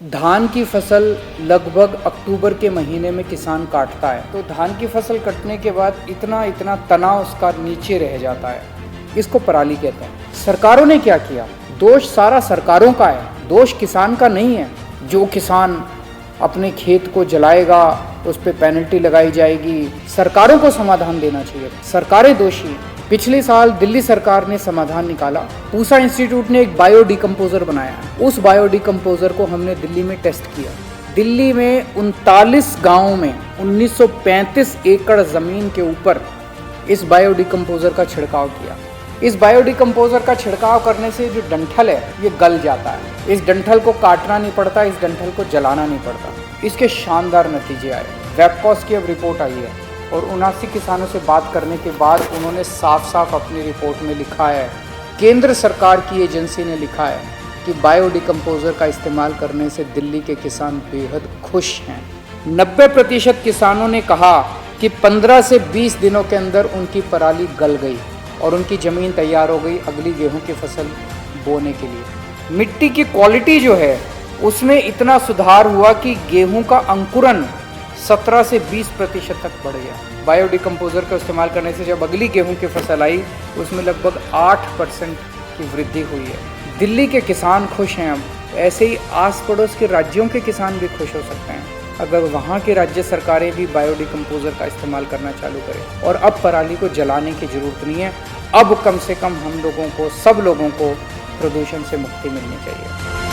धान की फसल लगभग अक्टूबर के महीने में किसान काटता है, तो धान की फसल कटने के बाद इतना तना उसका नीचे रह जाता है। इसको पराली कहते हैं। सरकारों ने क्या किया? दोष सारा सरकारों का है, दोष किसान का नहीं है। जो किसान अपने खेत को जलाएगा उस पर पेनल्टी लगाई जाएगी। सरकारों को समाधान देना चाहिए, सरकारें दोषी हैं। पिछले साल दिल्ली सरकार ने समाधान निकाला। पूसा इंस्टीट्यूट ने एक बायो डिकम्पोजर बनाया। उस बायो डिकम्पोजर को हमने दिल्ली में टेस्ट किया। दिल्ली में 39 गांवों में 1935 एकड़ ज़मीन के ऊपर इस बायो डिकम्पोजर का छिड़काव किया। इस बायो डिकम्पोजर का छिड़काव करने से जो डंठल है ये गल जाता है। इस डंठल को काटना नहीं पड़ता, इस डंठल को जलाना नहीं पड़ता। इसके शानदार नतीजे आए। वेबकॉस की अब रिपोर्ट आई है और 79 किसानों से बात करने के बाद उन्होंने साफ अपनी रिपोर्ट में लिखा है, केंद्र सरकार की एजेंसी ने लिखा है कि बायो डिकम्पोजर का इस्तेमाल करने से दिल्ली के किसान बेहद खुश हैं। 90% किसानों ने कहा कि 15 से 20 दिनों के अंदर उनकी पराली गल गई और उनकी ज़मीन तैयार हो गई अगली गेहूं की फसल बोने के लिए। मिट्टी की क्वालिटी जो है उसमें इतना सुधार हुआ कि गेहूं का अंकुरन 17 से 20% तक बढ़ गया। बायो डिकम्पोजर का इस्तेमाल करने से जब अगली गेहूं की फसल आई उसमें लगभग 8% की वृद्धि हुई है। दिल्ली के किसान खुश हैं। अब ऐसे ही आस पड़ोस के राज्यों के किसान भी खुश हो सकते हैं अगर वहाँ की राज्य सरकारें भी बायो डिकम्पोजर का इस्तेमाल करना चालू करें। और अब पराली को जलाने की ज़रूरत नहीं है। अब कम से कम हम लोगों को, सब लोगों को प्रदूषण से मुक्ति मिलनी चाहिए।